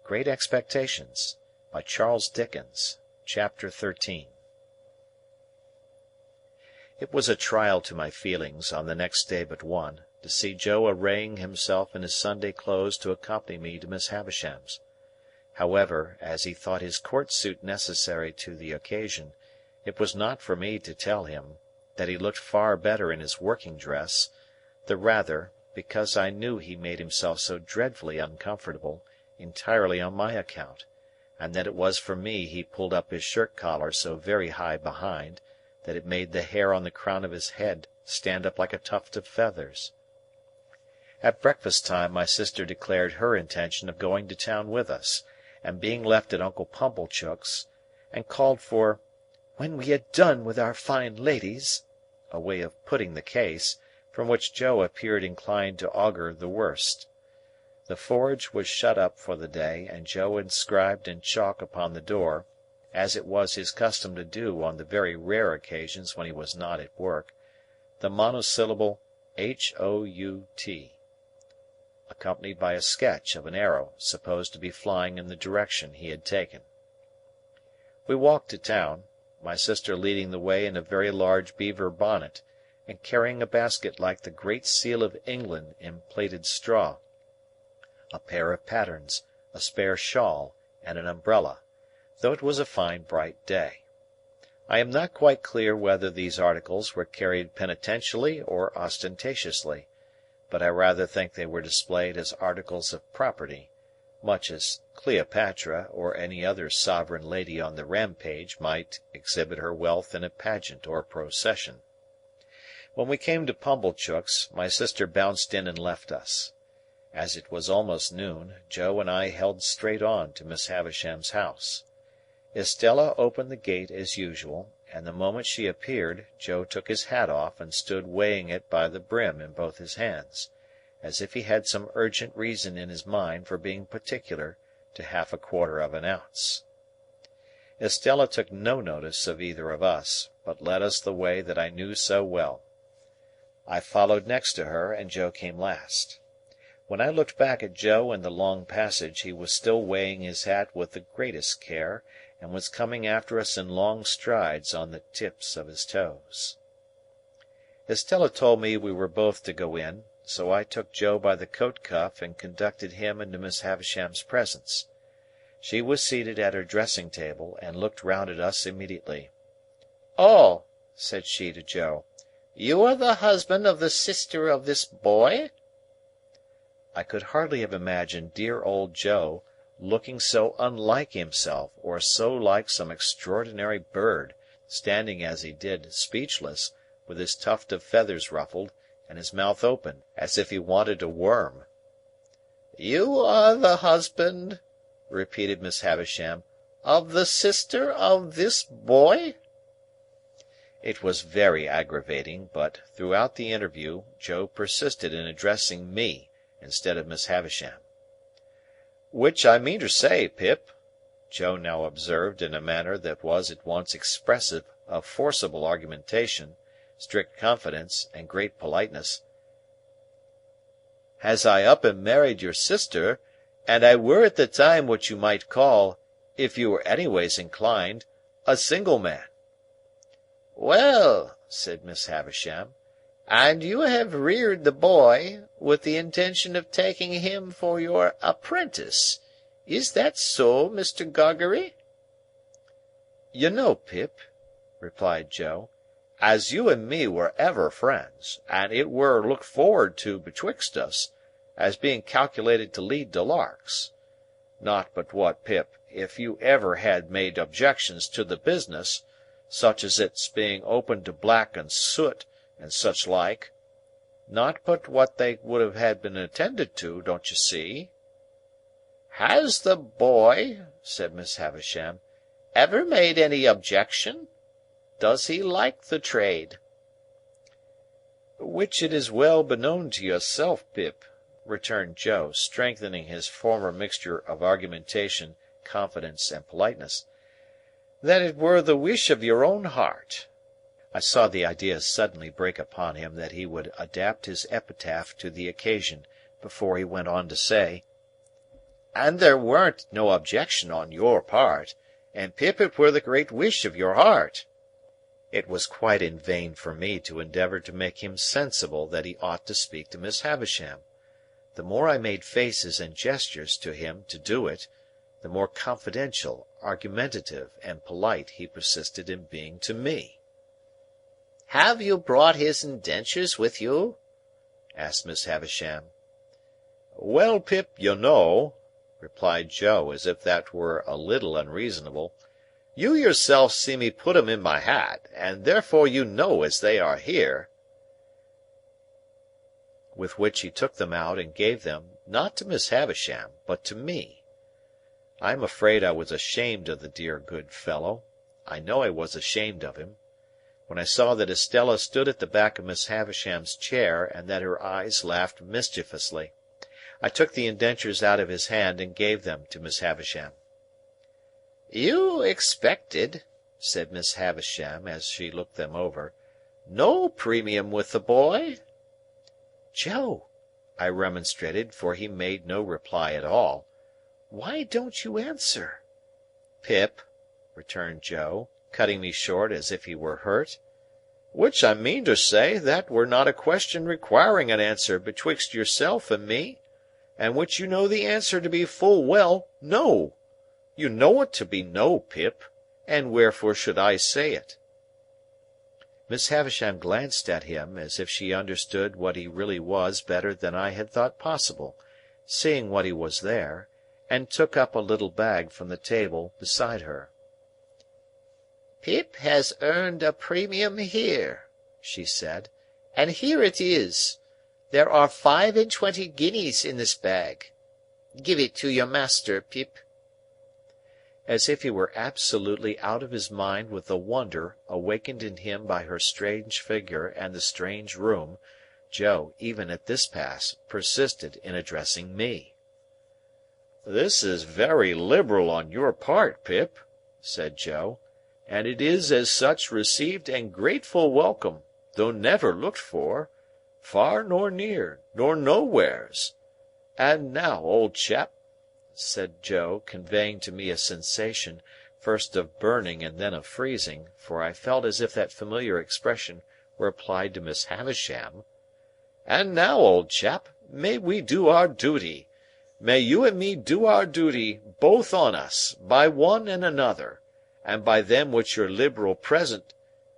Great Expectations by Charles Dickens. Chapter 13. It was a trial to my feelings, on the next day but one, to see Joe arraying himself in his Sunday clothes to accompany me to Miss Havisham's. However, as he thought his court suit necessary to the occasion, it was not for me to tell him that he looked far better in his working dress, the rather, because I knew he made himself so dreadfully uncomfortable, entirely on my account, and that it was for me he pulled up his shirt-collar so very high behind, that it made the hair on the crown of his head stand up like a tuft of feathers. At breakfast-time my sister declared her intention of going to town with us, and being left at Uncle Pumblechook's, and called for "when we had done with our fine ladies," a way of putting the case, from which Joe appeared inclined to augur the worst. The forge was shut up for the day, and Joe inscribed in chalk upon the door, as it was his custom to do on the very rare occasions when he was not at work, the monosyllable H-O-U-T, accompanied by a sketch of an arrow supposed to be flying in the direction he had taken. We walked to town, my sister leading the way in a very large beaver bonnet, and carrying a basket like the Great Seal of England in plaited straw, a pair of pattens, a spare shawl, and an umbrella, though it was a fine bright day. I am not quite clear whether these articles were carried penitentially or ostentatiously, but I rather think they were displayed as articles of property, much as Cleopatra or any other sovereign lady on the rampage might exhibit her wealth in a pageant or procession. When we came to Pumblechook's, my sister bounced in and left us. As it was almost noon, Joe and I held straight on to Miss Havisham's house. Estella opened the gate as usual, and the moment she appeared, Joe took his hat off and stood weighing it by the brim in both his hands, as if he had some urgent reason in his mind for being particular to 1/2 of an ounce. Estella took no notice of either of us, but led us the way that I knew so well. I followed next to her, and Joe came last. When I looked back at Joe in the long passage, he was still weighing his hat with the greatest care, and was coming after us in long strides on the tips of his toes. Estella told me we were both to go in, so I took Joe by the coat cuff and conducted him into Miss Havisham's presence. She was seated at her dressing-table, and looked round at us immediately. "Oh," said she to Joe, "you are the husband of the sister of this boy?" I could hardly have imagined dear old Joe looking so unlike himself, or so like some extraordinary bird, standing as he did, speechless, with his tuft of feathers ruffled, and his mouth open, as if he wanted a worm. "You are the husband," repeated Miss Havisham, "of the sister of this boy?" It was very aggravating, but, throughout the interview, Joe persisted in addressing me instead of Miss Havisham. "Which I mean to say, Pip," Joe now observed in a manner that was at once expressive of forcible argumentation, strict confidence, and great politeness, "as I up and married your sister, and I were at the time what you might call, if you were anyways inclined, a single man." "Well," said Miss Havisham, "and you have reared the boy, with the intention of taking him for your apprentice. Is that so, Mr. Gargery?" "You know, Pip," replied Joe, "as you and me were ever friends, and it were looked for'ard to betwixt us, as being calculated to lead to larks. Not but what, Pip, if you ever had made objections to the business, such as its being open to black and soot, and such like, not but what they would have been attended to, don't you see?" "Has the boy," said Miss Havisham, "ever made any objection? Does he like the trade?" "Which it is well beknown to yourself, Pip," returned Joe, strengthening his former mixture of argumentation, confidence, and politeness, "that it were the wish of your own heart." I saw the idea suddenly break upon him that he would adapt his epitaph to the occasion, before he went on to say, And there weren't no objection on your part, and Pip, it were the great wish of your heart." It was quite in vain for me to endeavour to make him sensible that he ought to speak to Miss Havisham. The more I made faces and gestures to him to do it, the more confidential, argumentative, and polite he persisted in being to me. "Have you brought his indentures with you?" asked Miss Havisham. "Well, Pip, you know," replied Joe, as if that were a little unreasonable, "you yourself see me put 'em in my hat, and therefore you know as they are here." With which he took them out and gave them, not to Miss Havisham, but to me. I am afraid I was ashamed of the dear good fellow. I know I was ashamed of him. When I saw that Estella stood at the back of Miss Havisham's chair, and that her eyes laughed mischievously, I took the indentures out of his hand and gave them to Miss Havisham. "You expected," said Miss Havisham as she looked them over, "no premium with the boy?" "Joe," I remonstrated, for he made no reply at all, "why don't you answer?" "Pip," returned Joe, cutting me short as if he were hurt, "which I mean to say that were not a question requiring an answer betwixt yourself and me, and which you know the answer to be full well no. You know it to be no, Pip, and wherefore should I say it?" Miss Havisham glanced at him as if she understood what he really was better than I had thought possible, seeing what he was there, and took up a little bag from the table beside her. "Pip has earned a premium here," she said, "and here it is. There are 25 guineas in this bag. Give it to your master, Pip." As if he were absolutely out of his mind with the wonder awakened in him by her strange figure and the strange room, Joe, even at this pass, persisted in addressing me. "This is very liberal on your part, Pip," said Joe, "and it is as such received and grateful welcome, though never looked for, far nor near, nor nowheres. And now, old chap," said Joe, conveying to me a sensation, first of burning and then of freezing, for I felt as if that familiar expression were applied to Miss Havisham, "and now, old chap, may we do our duty. May you and me do our duty, both on us, by one and another, and by them which your liberal present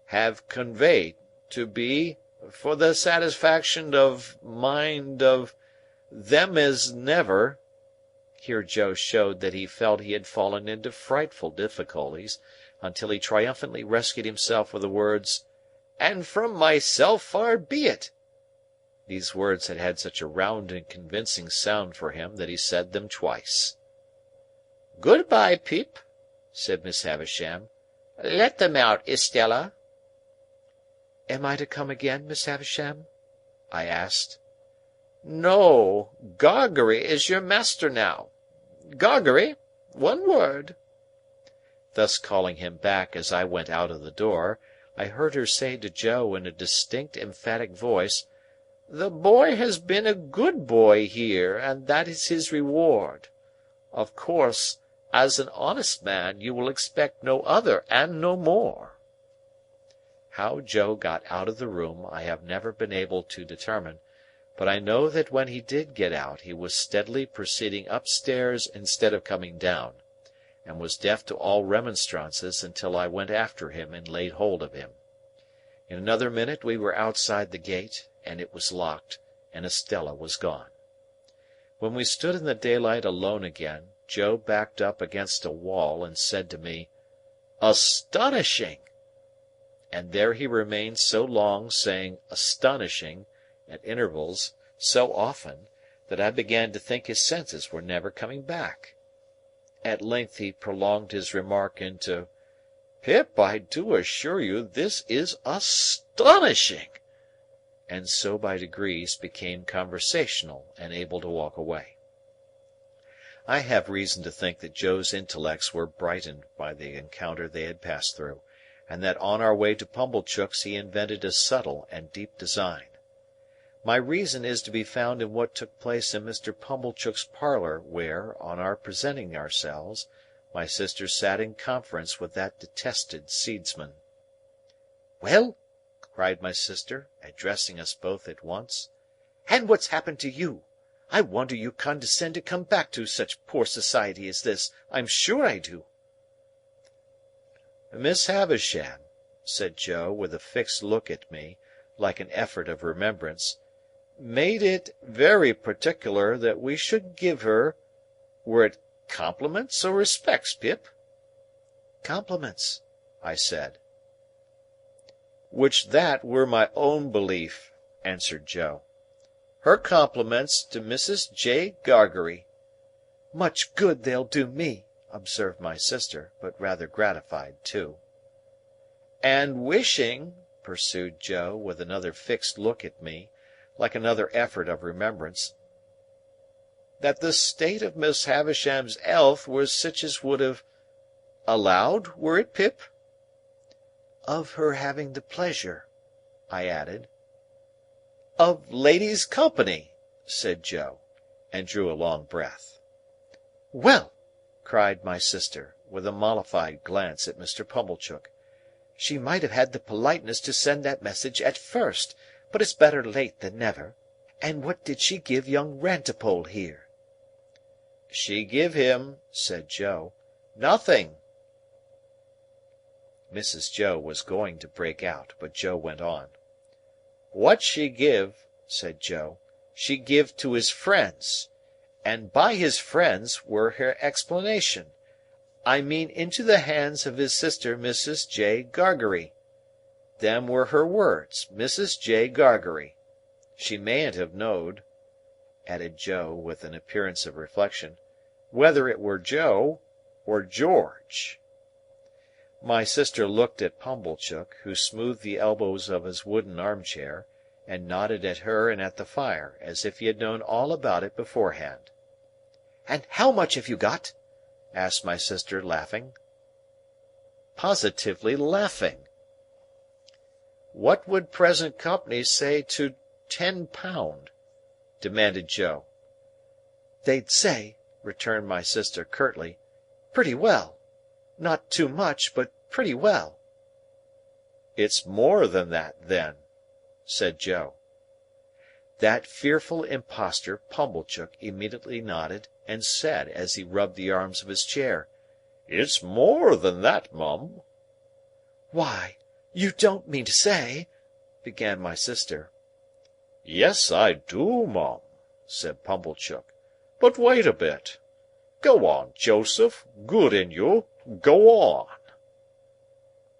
have conveyed, to be, for the satisfaction of mind of them as never—" Here Joe showed that he felt he had fallen into frightful difficulties, until he triumphantly rescued himself with the words, "and from myself far be it." These words had had such a round and convincing sound for him that he said them twice. "Good-bye, Pip," said Miss Havisham. "Let them out, Estella." "Am I to come again, Miss Havisham?" I asked. "No. Gargery is your master now. Gargery, one word." Thus calling him back as I went out of the door, I heard her say to Joe in a distinct emphatic voice, "The boy has been a good boy here, and that is his reward. Of course, as an honest man, you will expect no other and no more." How Joe got out of the room I have never been able to determine, but I know that when he did get out he was steadily proceeding upstairs instead of coming down, and was deaf to all remonstrances until I went after him and laid hold of him. In another minute we were outside the gate, and it was locked, and Estella was gone. When we stood in the daylight alone again, Joe backed up against a wall and said to me, "Astonishing!" And there he remained so long saying "astonishing" at intervals so often, that I began to think his senses were never coming back. At length he prolonged his remark into, "Pip, I do assure you this is astonishing!" and so by degrees became conversational and able to walk away. I have reason to think that Joe's intellects were brightened by the encounter they had passed through, and that on our way to Pumblechook's he invented a subtle and deep design. My reason is to be found in what took place in Mr. Pumblechook's parlour, where, on our presenting ourselves, my sister sat in conference with that detested seedsman. "Well," cried my sister, addressing us both at once, "and what's happened to you? I wonder you condescend to come back to such poor society as this, I'm sure I do." "Miss Havisham," said Joe, with a fixed look at me, like an effort of remembrance, "made it very particular that we should give her—were it compliments or respects, Pip?" "Compliments," I said. "Which that were my own belief," answered Joe. "Her compliments to Mrs. J. Gargery." "Much good they'll do me," observed my sister, but rather gratified too. "And wishing," pursued Joe, with another fixed look at me, like another effort of remembrance, "that the state of Miss Havisham's health was sich as would have allowed, were it, Pip?" "Of her having the pleasure," I added. "Of ladies' company," said Joe, and drew a long breath. "Well!" cried my sister, with a mollified glance at Mr. Pumblechook, "she might have had the politeness to send that message at first, but it's better late than never. And what did she give young Rantipole here?" "She give him," said Joe, "nothing." Mrs. Joe was going to break out, but Joe went on. "What she give," said Joe, "she give to his friends, and by his friends were her explanation. I mean into the hands of his sister Mrs. J. Gargery. Them were her words, Mrs. J. Gargery. She mayn't have knowed," added Joe, with an appearance of reflection, "whether it were Joe or George." My sister looked at Pumblechook, who smoothed the elbows of his wooden armchair, and nodded at her and at the fire, as if he had known all about it beforehand. "And how much have you got?" asked my sister, laughing. Positively laughing. "What would present company say to £10?" demanded Joe. "They'd say," returned my sister curtly, "pretty well. Not too much, but pretty well." "It's more than that, then," said Joe. That fearful impostor Pumblechook immediately nodded, and said, as he rubbed the arms of his chair, "It's more than that, Mum." "Why, you don't mean to say—" began my sister. "Yes, I do, Mum," said Pumblechook. "But wait a bit. Go on, Joseph, good in you, go on."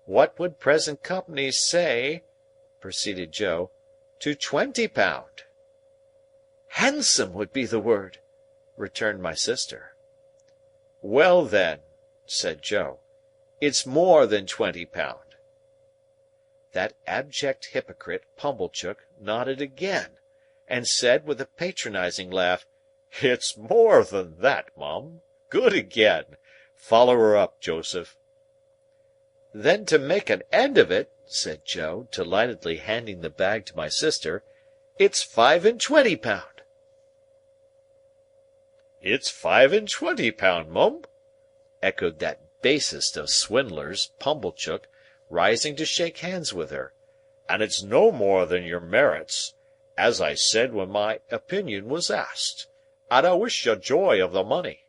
"What would present company say," proceeded Joe, "to £20?" "Handsome would be the word," returned my sister. "Well, then," said Joe, "it's more than £20." That abject hypocrite Pumblechook nodded again, and said, with a patronising laugh, "It's more than that, Mum. Good again. Follow her up, Joseph." "Then to make an end of it," said Joe, delightedly handing the bag to my sister, "it's £25." "It's £25, Mum," echoed that basest of swindlers, Pumblechook, rising to shake hands with her, "and it's no more than your merits, as I said when my opinion was asked, and I wish you joy of the money."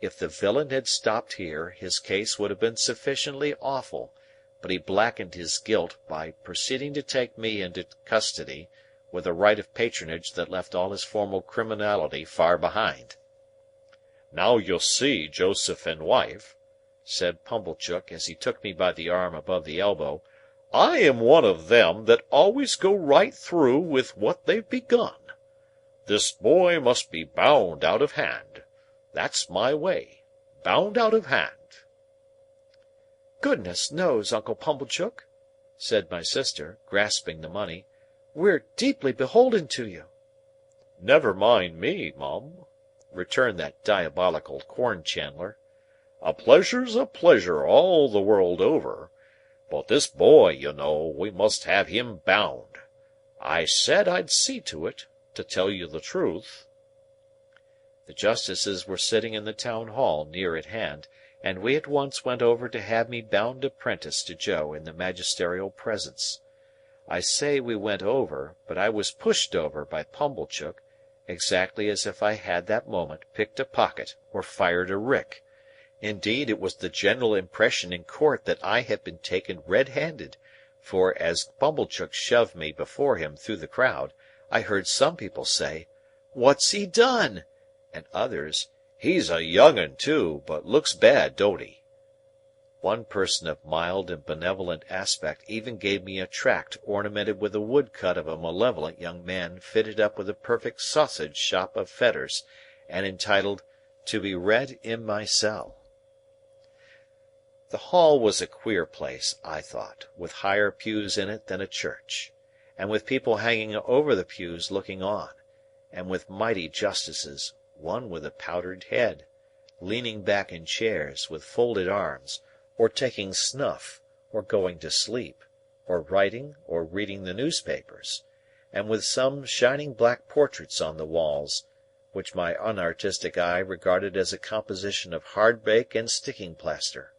If the villain had stopped here, his case would have been sufficiently awful, but he blackened his guilt by proceeding to take me into custody, with a right of patronage that left all his former criminality far behind. "Now you see, Joseph and wife," said Pumblechook, as he took me by the arm above the elbow, "I am one of them that always go right through with what they've begun. This boy must be bound out of hand. That's my way. Bound out of hand." "Goodness knows, Uncle Pumblechook," said my sister, grasping the money, "we're deeply beholden to you." "Never mind me, Mum," returned that diabolical corn chandler. "A pleasure's a pleasure all the world over. But this boy, you know, we must have him bound. I said I'd see to it, to tell you the truth." The justices were sitting in the town hall near at hand, and we at once went over to have me bound apprentice to Joe in the magisterial presence. I say we went over, but I was pushed over by Pumblechook, exactly as if I had that moment picked a pocket or fired a rick. Indeed, it was the general impression in court that I had been taken red-handed, for as Pumblechook shoved me before him through the crowd, I heard some people say, "What's he done?" and others, "He's a young un too, but looks bad, don't he?" One person of mild and benevolent aspect even gave me a tract ornamented with a woodcut of a malevolent young man fitted up with a perfect sausage shop of fetters, and entitled, "To be read in my cell." The hall was a queer place, I thought, with higher pews in it than a church, and with people hanging over the pews looking on, and with mighty justices, one with a powdered head, leaning back in chairs with folded arms, or taking snuff, or going to sleep, or writing or reading the newspapers, and with some shining black portraits on the walls, which my unartistic eye regarded as a composition of hardbake and sticking plaster.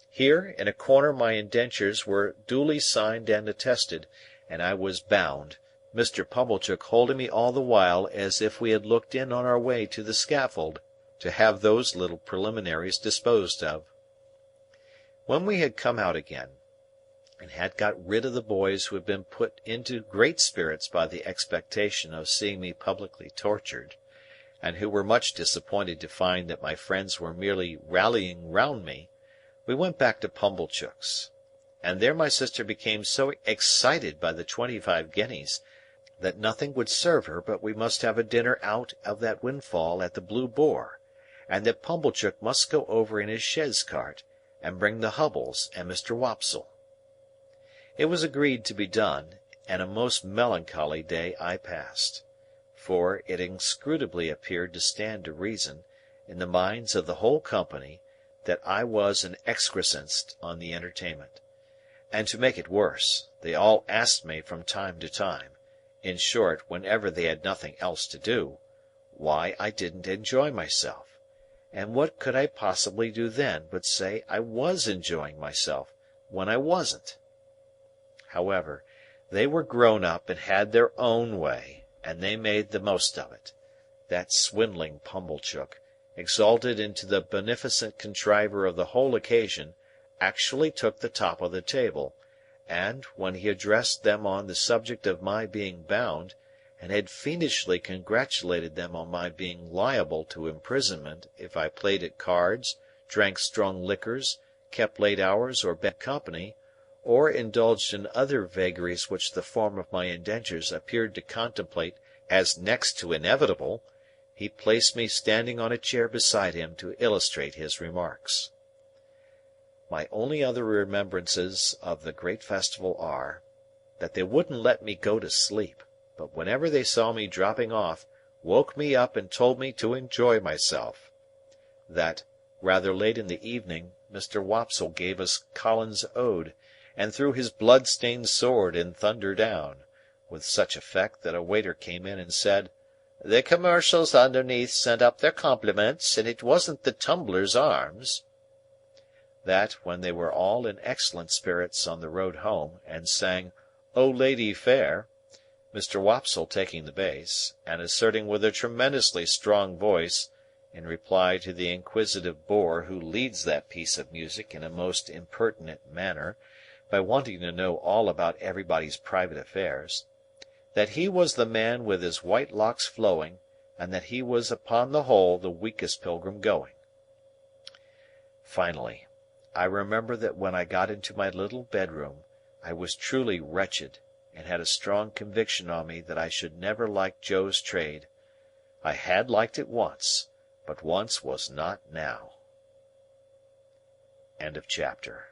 Here, in a corner my indentures were duly signed and attested, and I was bound, Mr. Pumblechook holding me all the while as if we had looked in on our way to the scaffold, to have those little preliminaries disposed of. When we had come out again, and had got rid of the boys who had been put into great spirits by the expectation of seeing me publicly tortured, and who were much disappointed to find that my friends were merely rallying round me, we went back to Pumblechook's, and there my sister became so excited by the 25 guineas that nothing would serve her but we must have a dinner out of that windfall at the Blue Boar, and that Pumblechook must go over in his chaise cart, and bring the Hubbles and Mr. Wopsle. It was agreed to be done, and a most melancholy day I passed, for it inscrutably appeared to stand to reason, in the minds of the whole company, that I was an excrescence on the entertainment. And to make it worse, they all asked me from time to time, in short, whenever they had nothing else to do, why I didn't enjoy myself, and what could I possibly do then but say I was enjoying myself, when I wasn't. However, they were grown up and had their own way, and they made the most of it. That swindling Pumblechook, exalted into the beneficent contriver of the whole occasion, actually took the top of the table, and, when he addressed them on the subject of my being bound, and had fiendishly congratulated them on my being liable to imprisonment if I played at cards, drank strong liquors, kept late hours or bad company, or indulged in other vagaries which the form of my indentures appeared to contemplate as next to inevitable, he placed me standing on a chair beside him to illustrate his remarks. My only other remembrances of the great festival are, that they wouldn't let me go to sleep, but whenever they saw me dropping off, woke me up and told me to enjoy myself. That, rather late in the evening, Mr. Wopsle gave us Collins's Ode, and threw his blood-stained sword in thunder down, with such effect that a waiter came in and said, "The commercials underneath sent up their compliments, and it wasn't the Tumbler's Arms." That, when they were all in excellent spirits on the road home, and sang "O Lady Fair," Mr. Wopsle taking the bass, and asserting with a tremendously strong voice, in reply to the inquisitive bore who leads that piece of music in a most impertinent manner, by wanting to know all about everybody's private affairs, that he was the man with his white locks flowing, and that he was upon the whole the weakest pilgrim going. Finally, I remember that when I got into my little bedroom, I was truly wretched, and had a strong conviction on me that I should never like Joe's trade. I had liked it once, but once was not now. End of chapter.